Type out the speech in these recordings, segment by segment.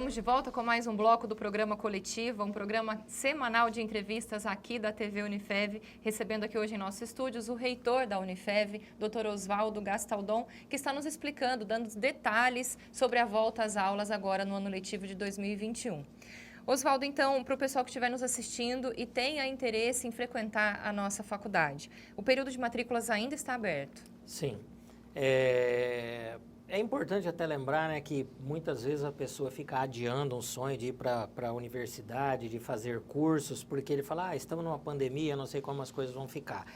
Estamos de volta com mais um bloco do programa Coletiva, um programa semanal de entrevistas aqui da TV Unifev, recebendo aqui hoje em nossos estúdios o reitor da Unifev, Dr. Oswaldo Gastaldon, que está nos explicando, dando detalhes sobre a volta às aulas agora no ano letivo de 2021. Oswaldo, então, para o pessoal que estiver nos assistindo e tenha interesse em frequentar a nossa faculdade, o período de matrículas ainda está aberto? Sim. É importante até lembrar, né, que muitas vezes a pessoa fica adiando um sonho de ir para a universidade, de fazer cursos, porque ele fala, estamos numa pandemia, não sei como as coisas vão ficar.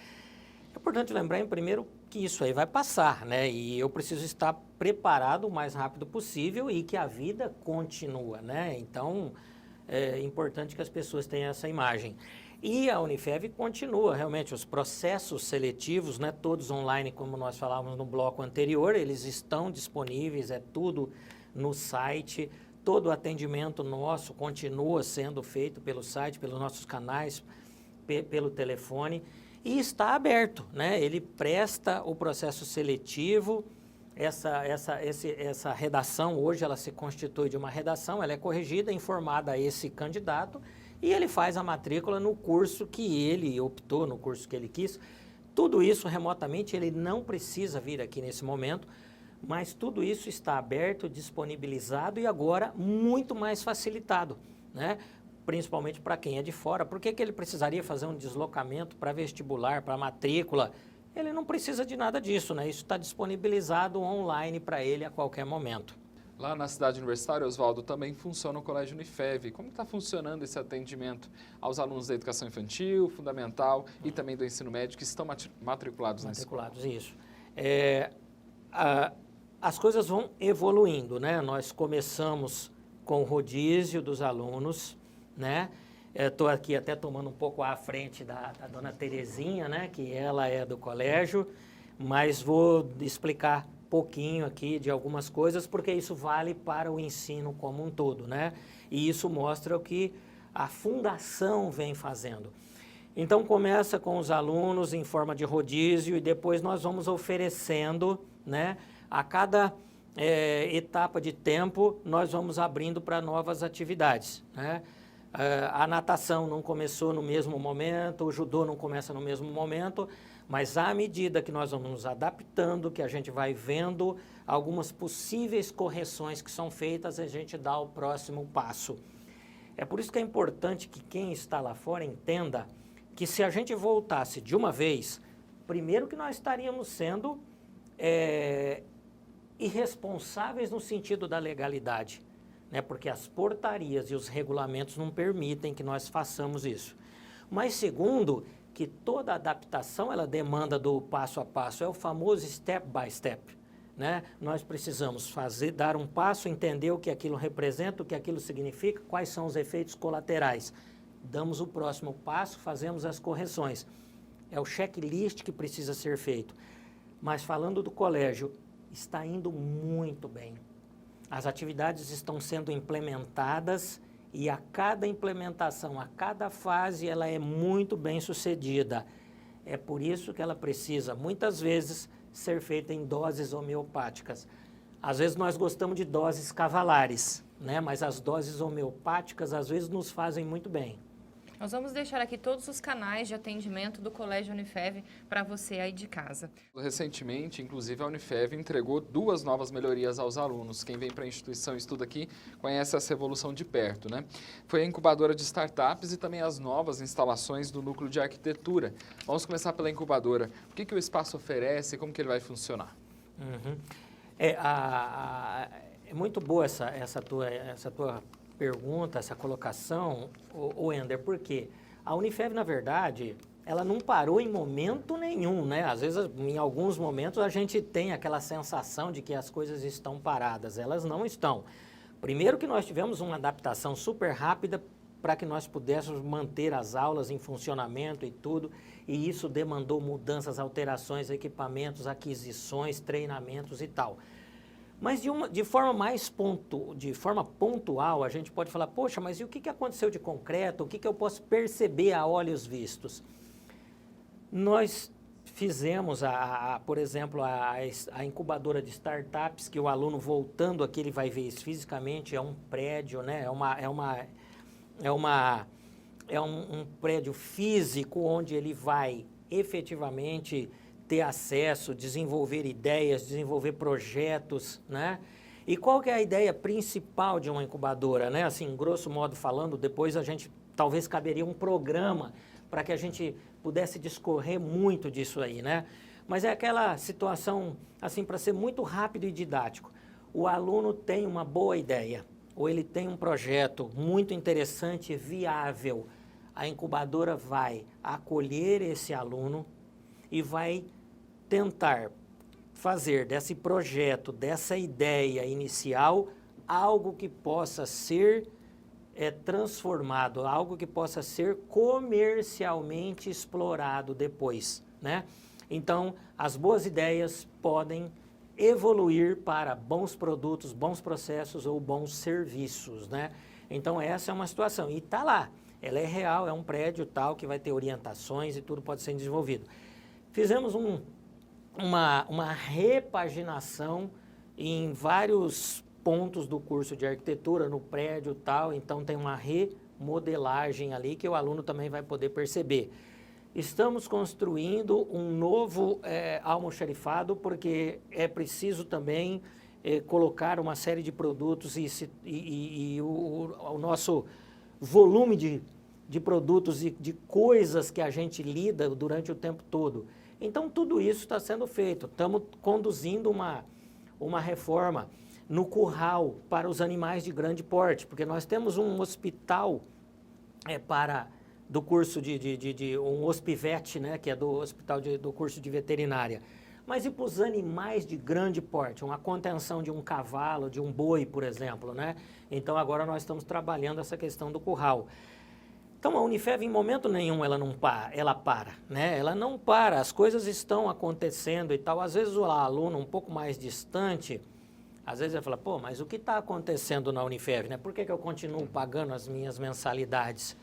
É importante lembrar, em primeiro, que isso aí vai passar, né, e eu preciso estar preparado o mais rápido possível e que a vida continua, né, então é importante que as pessoas tenham essa imagem. E a Unifev continua, realmente, os processos seletivos, né, todos online, como nós falávamos no bloco anterior, eles estão disponíveis, é tudo no site, todo o atendimento nosso continua sendo feito pelo site, pelos nossos canais, pelo telefone, e está aberto, né, ele presta o processo seletivo. Essa redação, hoje ela se constitui de uma redação, ela é corrigida, informada a esse candidato, e ele faz a matrícula no curso que ele optou, no curso que ele quis. Tudo isso remotamente, ele não precisa vir aqui nesse momento, mas tudo isso está aberto, disponibilizado e agora muito mais facilitado, né? Principalmente para quem é de fora. Por que ele precisaria fazer um deslocamento para vestibular, para matrícula? Ele não precisa de nada disso, né? Isso está disponibilizado online para ele a qualquer momento. Lá na cidade universitária, Oswaldo, também funciona o Colégio Unifev. Como está funcionando esse atendimento aos alunos da educação infantil, fundamental e também do ensino médio que estão matriculados na escola? Matriculados, isso. As coisas vão evoluindo, né? Nós começamos com o rodízio dos alunos, né? Estou aqui até tomando um pouco à frente da dona Terezinha, né? Que ela é do colégio, mas vou explicar pouquinho aqui de algumas coisas, porque isso vale para o ensino como um todo, né? E isso mostra o que a fundação vem fazendo. Então, começa com os alunos em forma de rodízio e depois nós vamos oferecendo, né? A cada etapa de tempo, nós vamos abrindo para novas atividades, né? A natação não começou no mesmo momento, o judô não começa no mesmo momento, mas à medida que nós vamos nos adaptando, que a gente vai vendo algumas possíveis correções que são feitas, a gente dá o próximo passo. É por isso que é importante que quem está lá fora entenda que se a gente voltasse de uma vez, primeiro que nós estaríamos sendo irresponsáveis no sentido da legalidade, né? Porque as portarias e os regulamentos não permitem que nós façamos isso. Mas segundo, que toda adaptação ela demanda do passo a passo, é o famoso step by step, né? Nós precisamos dar um passo, entender o que aquilo representa, o que aquilo significa, quais são os efeitos colaterais. Damos o próximo passo, fazemos as correções. É o checklist que precisa ser feito. Mas falando do colégio, está indo muito bem. As atividades estão sendo implementadas e a cada implementação, a cada fase, ela é muito bem sucedida. É por isso que ela precisa, muitas vezes, ser feita em doses homeopáticas. Às vezes nós gostamos de doses cavalares, né? Mas as doses homeopáticas, às vezes, nos fazem muito bem. Nós vamos deixar aqui todos os canais de atendimento do Colégio Unifev para você aí de casa. Recentemente, inclusive, a Unifev entregou 2 novas melhorias aos alunos. Quem vem para a instituição e estuda aqui conhece essa evolução de perto, né? Foi a incubadora de startups e também as novas instalações do núcleo de arquitetura. Vamos começar pela incubadora. O que o espaço oferece e como que ele vai funcionar? Uhum. É muito boa essa tua pergunta, essa colocação, o Ender, porque a Unifev, na verdade, ela não parou em momento nenhum, né? Às vezes, em alguns momentos, a gente tem aquela sensação de que as coisas estão paradas. Elas não estão. Primeiro que nós tivemos uma adaptação super rápida para que nós pudéssemos manter as aulas em funcionamento e tudo, e isso demandou mudanças, alterações, equipamentos, aquisições, treinamentos e tal. Mas de forma pontual, a gente pode falar, poxa, mas e o que aconteceu de concreto? O que eu posso perceber a olhos vistos? Nós fizemos, por exemplo, a incubadora de startups, que o aluno voltando aqui, ele vai ver isso fisicamente, é um prédio, né? Um prédio físico onde ele vai efetivamente ter acesso, desenvolver ideias, desenvolver projetos, né? E qual que é a ideia principal de uma incubadora, né? Assim, grosso modo falando, depois a gente talvez caberia um programa para que a gente pudesse discorrer muito disso aí, né? Mas é aquela situação, assim, para ser muito rápido e didático. O aluno tem uma boa ideia, ou ele tem um projeto muito interessante, viável. A incubadora vai acolher esse aluno e vai tentar fazer desse projeto, dessa ideia inicial, algo que possa ser transformado, algo que possa ser comercialmente explorado depois, né? Então, as boas ideias podem evoluir para bons produtos, bons processos ou bons serviços, né? Então, essa é uma situação. E está lá, ela é real, é um prédio tal que vai ter orientações e tudo pode ser desenvolvido. Fizemos uma repaginação em vários pontos do curso de arquitetura, no prédio tal, então tem uma remodelagem ali que o aluno também vai poder perceber. Estamos construindo um novo almoxarifado, porque é preciso também colocar uma série de produtos e o nosso volume de produtos e de coisas que a gente lida durante o tempo todo. Então, tudo isso está sendo feito. Estamos conduzindo uma reforma no curral para os animais de grande porte, porque nós temos um hospital do curso um hospivet, né, que é do hospital do curso de veterinária. Mas e para os animais de grande porte, uma contenção de um cavalo, de um boi, por exemplo, né? Então agora nós estamos trabalhando essa questão do curral. Então a Unifev em momento nenhum ela para, né? Ela não para, as coisas estão acontecendo e tal. Às vezes o aluno um pouco mais distante, às vezes ele fala, pô, mas o que está acontecendo na Unifev, né? Por que eu continuo pagando as minhas mensalidades?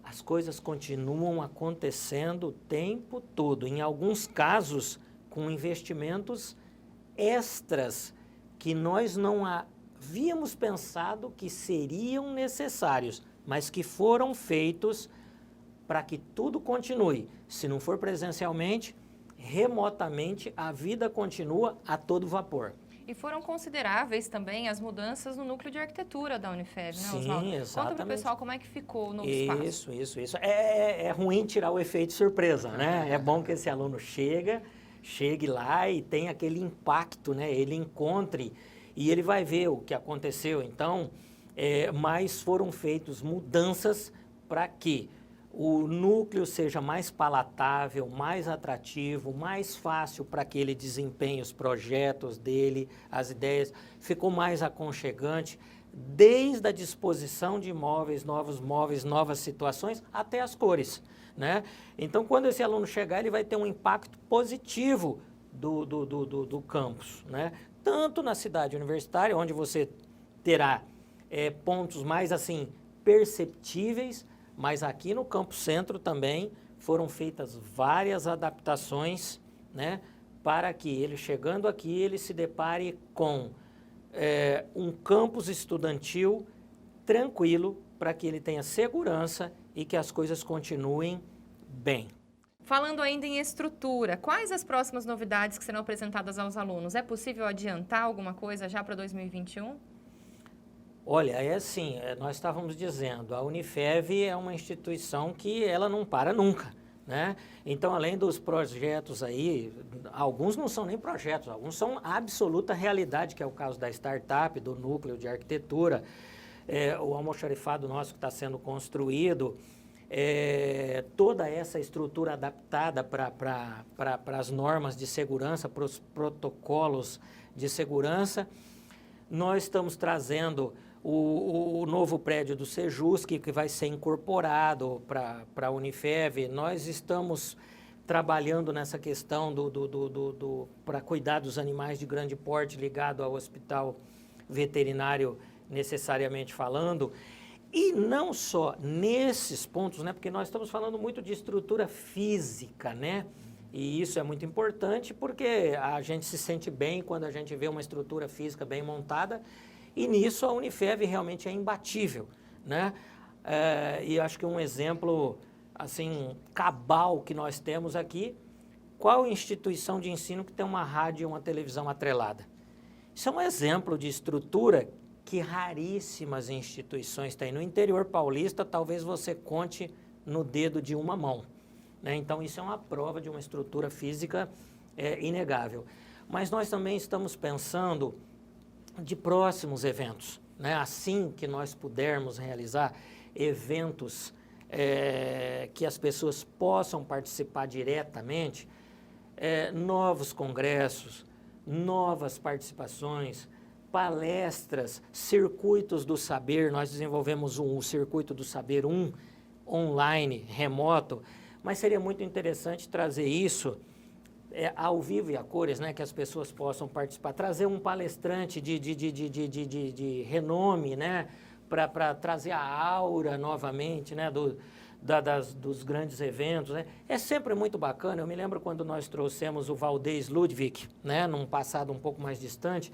As coisas continuam acontecendo o tempo todo, em alguns casos com investimentos extras que nós não havíamos pensado que seriam necessários, mas que foram feitos para que tudo continue. Se não for presencialmente, remotamente, a vida continua a todo vapor. E foram consideráveis também as mudanças no núcleo de arquitetura da Unifev, né, Oswaldo? Sim, exatamente. Conta para o pessoal como é que ficou o novo espaço. Isso. É ruim tirar o efeito surpresa, né? É bom que esse aluno chegue lá e tenha aquele impacto, né? Ele encontre e ele vai ver o que aconteceu. Então, mas foram feitas mudanças para que o núcleo seja mais palatável, mais atrativo, mais fácil para que ele desempenhe os projetos dele, as ideias, ficou mais aconchegante, desde a disposição de novos móveis, novas situações, até as cores, né? Então, quando esse aluno chegar, ele vai ter um impacto positivo do campus, né? Tanto na cidade universitária, onde você terá pontos mais assim perceptíveis, mas aqui no Campo Centro também foram feitas várias adaptações, né, para que ele, chegando aqui, ele se depare com um campus estudantil tranquilo, para que ele tenha segurança e que as coisas continuem bem. Falando ainda em estrutura, quais as próximas novidades que serão apresentadas aos alunos? É possível adiantar alguma coisa já para 2021? Olha, é assim, nós estávamos dizendo, a Unifev é uma instituição que ela não para nunca, né? Então, além dos projetos aí, alguns não são nem projetos, alguns são absoluta realidade, que é o caso da startup, do núcleo de arquitetura, o almoxarifado nosso que está sendo construído, toda essa estrutura adaptada para as normas de segurança, para os protocolos de segurança. Nós estamos trazendo o novo prédio do Sejusc, que vai ser incorporado para a Unifev. Nós estamos trabalhando nessa questão para cuidar dos animais de grande porte ligado ao hospital veterinário, necessariamente falando. E não só nesses pontos, né, porque nós estamos falando muito de estrutura física, né? E isso é muito importante porque a gente se sente bem quando a gente vê uma estrutura física bem montada, e nisso a Unifev realmente é imbatível, né? E acho que um exemplo assim cabal que nós temos aqui, qual instituição de ensino que tem uma rádio e uma televisão atrelada? Isso é um exemplo de estrutura que raríssimas instituições têm. No interior paulista, talvez você conte no dedo de uma mão, né? Então, isso é uma prova de uma estrutura física inegável. Mas nós também estamos pensando de próximos eventos, né? Assim que nós pudermos realizar eventos que as pessoas possam participar diretamente, novos congressos, novas participações, palestras, circuitos do saber. Nós desenvolvemos o Circuito do Saber 1, online, remoto, mas seria muito interessante trazer isso ao vivo e a cores, né, que as pessoas possam participar, trazer um palestrante de renome, né, para trazer a aura novamente, né, dos grandes eventos, né? É sempre muito bacana. Eu me lembro quando nós trouxemos o Valdez Ludwig, né, num passado um pouco mais distante,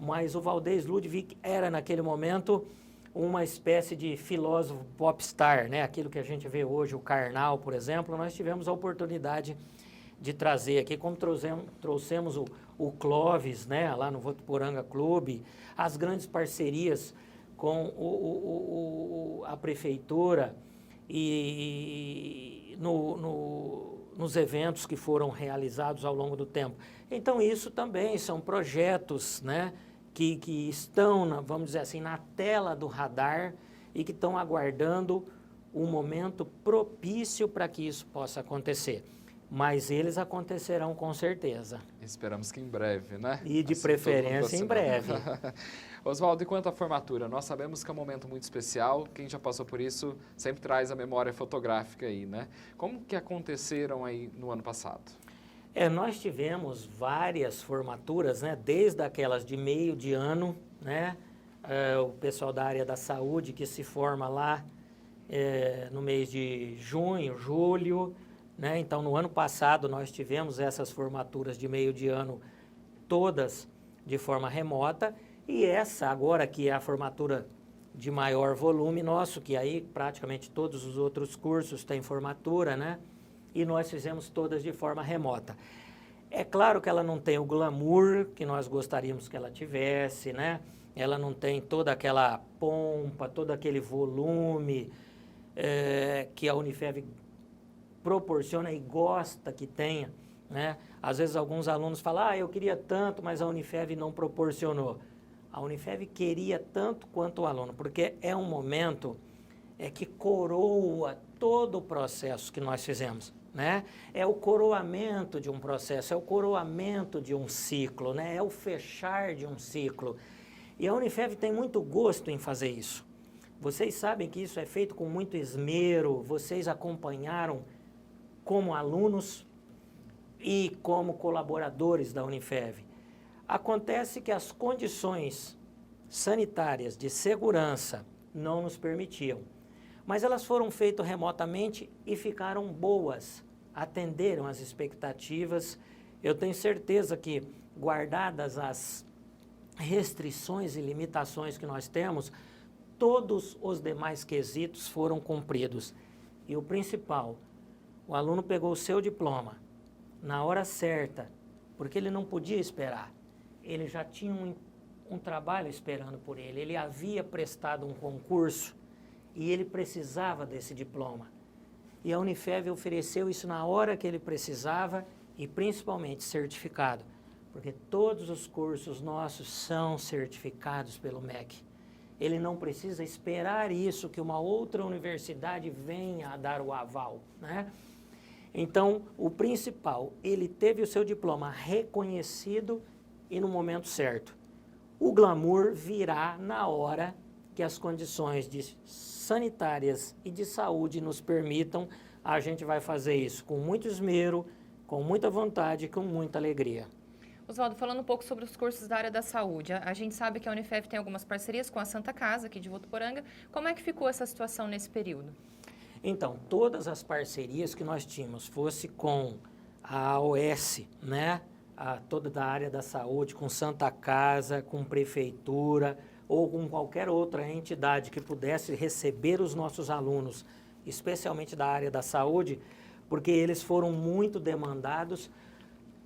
mas o Valdez Ludwig era, naquele momento, uma espécie de filósofo popstar, né? Aquilo que a gente vê hoje, o Karnal, por exemplo, nós tivemos a oportunidade de trazer aqui, como trouxemos o Clóvis, né, lá no Votuporanga Clube, as grandes parcerias com a prefeitura e nos eventos que foram realizados ao longo do tempo. Então, isso também são projetos, né, que estão, vamos dizer assim, na tela do radar e que estão aguardando um momento propício para que isso possa acontecer. Mas eles acontecerão com certeza. Esperamos que em breve, né? E de assim, preferência em breve. Oswaldo, e quanto à formatura? Nós sabemos que é um momento muito especial. Quem já passou por isso sempre traz a memória fotográfica aí, né? Como que aconteceram aí no ano passado? Nós tivemos várias formaturas, né? Desde aquelas de meio de ano, né? O pessoal da área da saúde que se forma lá no mês de junho, julho, né? Então, no ano passado, nós tivemos essas formaturas de meio de ano todas de forma remota, e essa agora, que é a formatura de maior volume nosso, que aí praticamente todos os outros cursos têm formatura, né? E nós fizemos todas de forma remota. É claro que ela não tem o glamour que nós gostaríamos que ela tivesse, né? Ela não tem toda aquela pompa, todo aquele volume que a Unifev proporciona e gosta que tenha, né? Às vezes alguns alunos falam, eu queria tanto, mas a Unifev não proporcionou. A Unifev queria tanto quanto o aluno, porque é um momento que coroa todo o processo que nós fizemos, né? É o coroamento de um processo, é o coroamento de um ciclo, né? É o fechar de um ciclo. E a Unifev tem muito gosto em fazer isso. Vocês sabem que isso é feito com muito esmero, vocês acompanharam como alunos e como colaboradores da Unifev. Acontece que as condições sanitárias de segurança não nos permitiam, mas elas foram feitas remotamente e ficaram boas, atenderam às expectativas. Eu tenho certeza que, guardadas as restrições e limitações que nós temos, todos os demais quesitos foram cumpridos. E o principal, o aluno pegou o seu diploma na hora certa, porque ele não podia esperar. Ele já tinha um trabalho esperando por ele. Ele havia prestado um concurso e ele precisava desse diploma. E a Unifev ofereceu isso na hora que ele precisava e principalmente certificado, porque todos os cursos nossos são certificados pelo MEC. Ele não precisa esperar isso, que uma outra universidade venha a dar o aval, né? Então, o principal, ele teve o seu diploma reconhecido e no momento certo. O glamour virá na hora que as condições sanitárias e de saúde nos permitam. A gente vai fazer isso com muito esmero, com muita vontade e com muita alegria. Oswaldo, falando um pouco sobre os cursos da área da saúde, a gente sabe que a Unifev tem algumas parcerias com a Santa Casa, aqui de Votuporanga. Como é que ficou essa situação nesse período? Então, todas as parcerias que nós tínhamos, fosse com a AOS, né? Toda da área da saúde, com Santa Casa, com prefeitura ou com qualquer outra entidade que pudesse receber os nossos alunos, especialmente da área da saúde, porque eles foram muito demandados.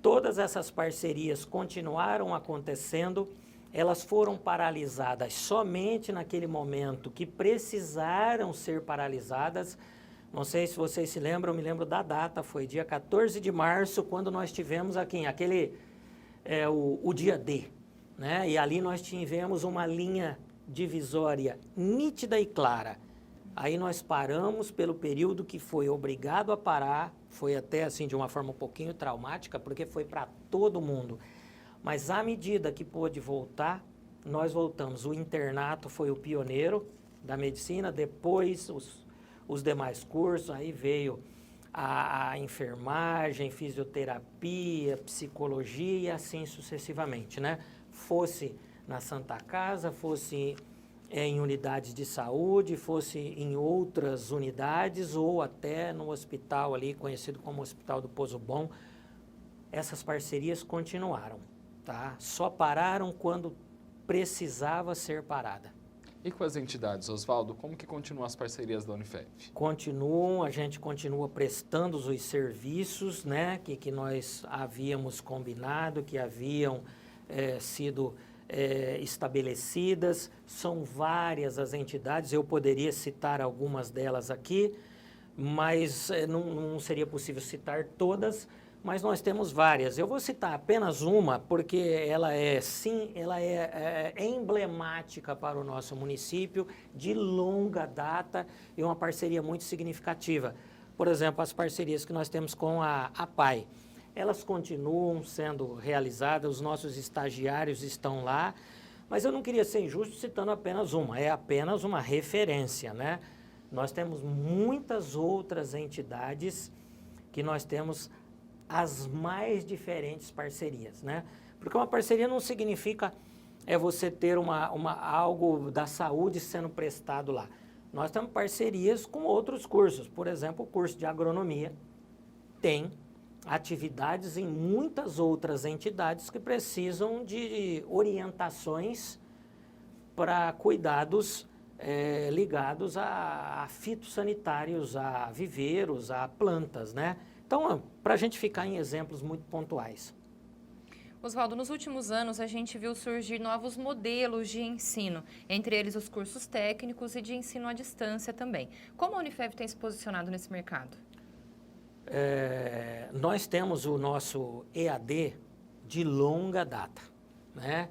Todas essas parcerias continuaram acontecendo, elas foram paralisadas somente naquele momento que precisaram ser paralisadas. Não sei se vocês se lembram, eu me lembro da data, foi dia 14 de março, quando nós tivemos aqui, o dia D, né? E ali nós tivemos uma linha divisória nítida e clara. Aí nós paramos pelo período que foi obrigado a parar, foi até assim de uma forma um pouquinho traumática, porque foi para todo mundo. Mas à medida que pôde voltar, nós voltamos. O internato foi o pioneiro da medicina, depois os demais cursos, aí veio a enfermagem, fisioterapia, psicologia e assim sucessivamente, né? Fosse na Santa Casa, fosse em unidades de saúde, fosse em outras unidades ou até no hospital ali, conhecido como Hospital do Pozo Bom, essas parcerias continuaram, tá? Só pararam quando precisava ser parada. E com as entidades, Oswaldo, como que continuam as parcerias da Unifev? Continuam, a gente continua prestando os serviços, né, que nós havíamos combinado, que haviam sido estabelecidas. São várias as entidades, eu poderia citar algumas delas aqui, mas não seria possível citar todas, mas nós temos várias. Eu vou citar apenas uma, porque ela é emblemática para o nosso município, de longa data e uma parceria muito significativa. Por exemplo, as parcerias que nós temos com a APAE. Elas continuam sendo realizadas, os nossos estagiários estão lá, mas eu não queria ser injusto citando apenas uma, é apenas uma referência, né? Nós temos muitas outras entidades que nós temos as mais diferentes parcerias, né? Porque uma parceria não significa você ter algo da saúde sendo prestado lá. Nós temos parcerias com outros cursos, por exemplo, o curso de agronomia tem atividades em muitas outras entidades que precisam de orientações para cuidados ligados a fitossanitários, a viveiros, a plantas, né? Então, para a gente ficar em exemplos muito pontuais. Oswaldo, nos últimos anos a gente viu surgir novos modelos de ensino, entre eles os cursos técnicos e de ensino à distância também. Como a Unifev tem se posicionado nesse mercado? Nós temos o nosso EAD de longa data, né?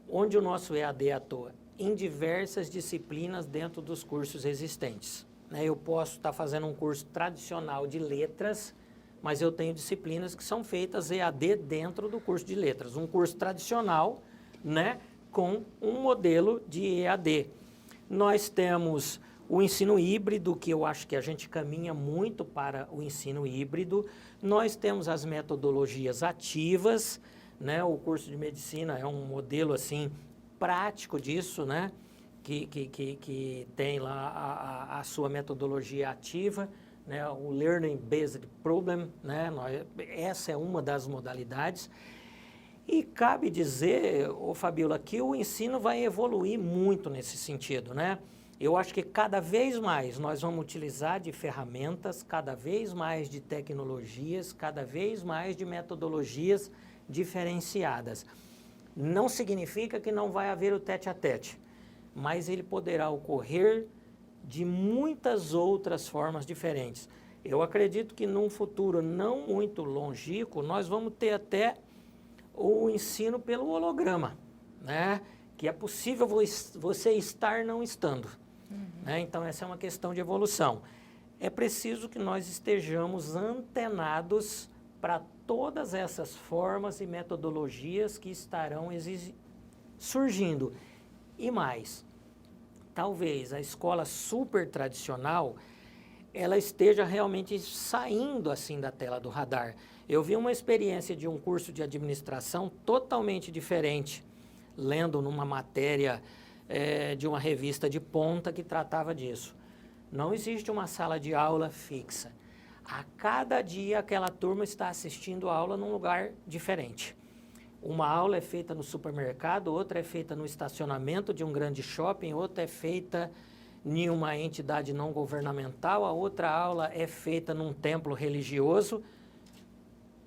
Onde o nosso EAD atua? Em diversas disciplinas dentro dos cursos existentes. Eu posso estar fazendo um curso tradicional de letras, mas eu tenho disciplinas que são feitas EAD dentro do curso de letras. Um curso tradicional, né, com um modelo de EAD. Nós temos o ensino híbrido, que eu acho que a gente caminha muito para o ensino híbrido. Nós temos as metodologias ativas, né? O curso de medicina é um modelo assim prático disso, né? Que tem lá a sua metodologia ativa, né? O Learning Based Problem, né? Essa é uma das modalidades. E cabe dizer, Fabíola, que o ensino vai evoluir muito nesse sentido, né? Eu acho que cada vez mais nós vamos utilizar de ferramentas, cada vez mais de tecnologias, cada vez mais de metodologias diferenciadas. Não significa que não vai haver o tete-a-tete, mas ele poderá ocorrer de muitas outras formas diferentes. Eu acredito que num futuro não muito longínquo, nós vamos ter até o ensino pelo holograma, né? Que é possível você estar não estando. Né? Então, essa é uma questão de evolução. É preciso que nós estejamos antenados para todas essas formas e metodologias que estarão surgindo. E mais, talvez a escola super tradicional, ela esteja realmente saindo assim da tela do radar. Eu vi uma experiência de um curso de administração totalmente diferente, lendo numa matéria de uma revista de ponta que tratava disso. Não existe uma sala de aula fixa. A cada dia aquela turma está assistindo a aula num lugar diferente. Uma aula é feita no supermercado, outra é feita no estacionamento de um grande shopping, outra é feita em uma entidade não governamental, a outra aula é feita num templo religioso,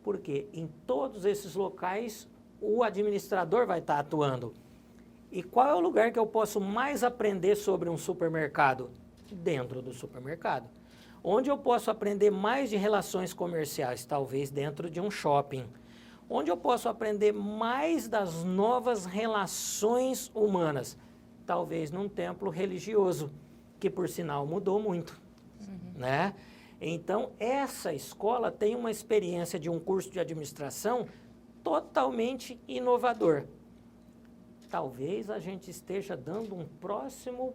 porque em todos esses locais o administrador vai estar atuando. E qual é o lugar que eu posso mais aprender sobre um supermercado? Dentro do supermercado. Onde eu posso aprender mais de relações comerciais? Talvez dentro de um shopping. Onde eu posso aprender mais das novas relações humanas? Talvez num templo religioso, que por sinal mudou muito, né? Então, essa escola tem uma experiência de um curso de administração totalmente inovador. Talvez a gente esteja dando um próximo,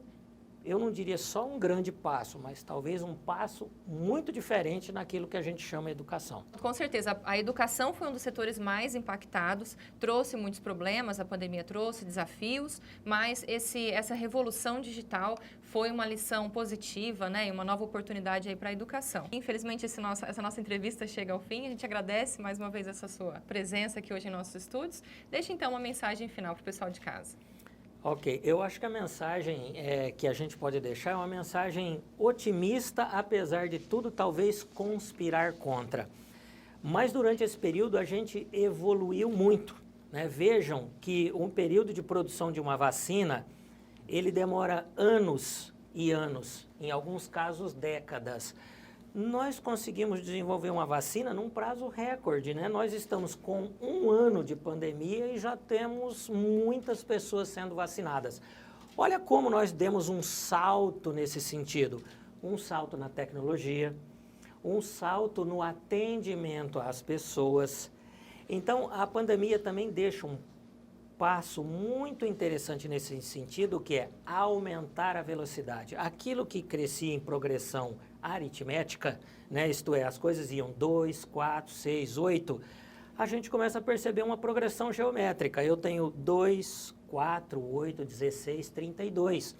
eu não diria só um grande passo, mas talvez um passo muito diferente naquilo que a gente chama educação. Com certeza, a educação foi um dos setores mais impactados, trouxe muitos problemas, a pandemia trouxe desafios, mas essa revolução digital foi uma lição positiva, né, e uma nova oportunidade aí para a educação. Infelizmente, essa nossa entrevista chega ao fim, a gente agradece mais uma vez essa sua presença aqui hoje em nossos estúdios. Deixe então uma mensagem final para o pessoal de casa. Ok, eu acho que a mensagem que a gente pode deixar é uma mensagem otimista, apesar de tudo, talvez conspirar contra. Mas durante esse período a gente evoluiu muito, né? Vejam que um período de produção de uma vacina, ele demora anos e anos, em alguns casos décadas. Nós conseguimos desenvolver uma vacina num prazo recorde, né? Nós estamos com 1 ano de pandemia e já temos muitas pessoas sendo vacinadas. Olha como nós demos um salto nesse sentido. Um salto na tecnologia, um salto no atendimento às pessoas. Então, a pandemia também deixa um passo muito interessante nesse sentido, que é aumentar a velocidade. Aquilo que crescia em progressão aritmética, né, isto é, as coisas iam 2, 4, 6, 8, a gente começa a perceber uma progressão geométrica. Eu tenho 2, 4, 8, 16, 32.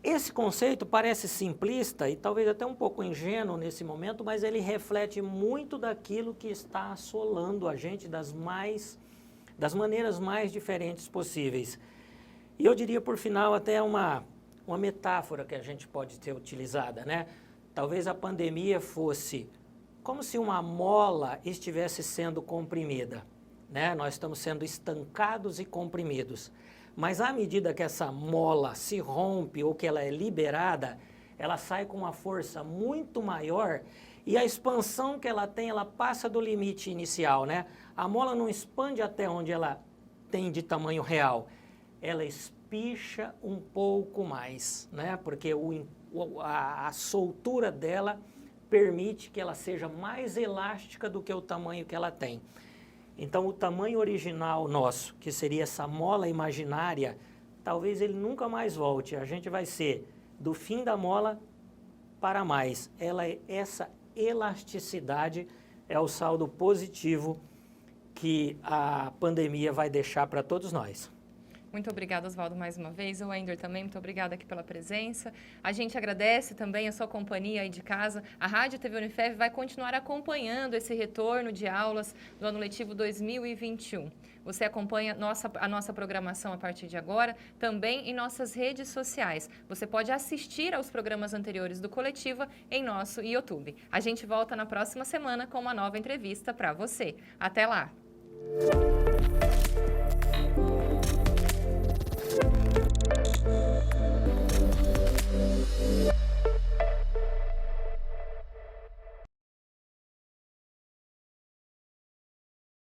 Esse conceito parece simplista e talvez até um pouco ingênuo nesse momento, mas ele reflete muito daquilo que está assolando a gente das maneiras mais diferentes possíveis. E eu diria, por final, até uma metáfora que a gente pode ter utilizada, né? Talvez a pandemia fosse como se uma mola estivesse sendo comprimida, né? Nós estamos sendo estancados e comprimidos. Mas à medida que essa mola se rompe ou que ela é liberada, ela sai com uma força muito maior e a expansão que ela tem, ela passa do limite inicial, né? A mola não expande até onde ela tem de tamanho real, ela espicha um pouco mais, né? Porque a soltura dela permite que ela seja mais elástica do que o tamanho que ela tem. Então, o tamanho original nosso, que seria essa mola imaginária, talvez ele nunca mais volte. A gente vai ser do fim da mola para mais. Essa elasticidade é o saldo positivo que a pandemia vai deixar para todos nós. Muito obrigada, Oswaldo, mais uma vez. O Wender também, muito obrigada aqui pela presença. A gente agradece também a sua companhia aí de casa. A Rádio TV Unifev vai continuar acompanhando esse retorno de aulas do ano letivo 2021. Você acompanha a nossa programação a partir de agora, também em nossas redes sociais. Você pode assistir aos programas anteriores do Coletiva em nosso YouTube. A gente volta na próxima semana com uma nova entrevista para você. Até lá!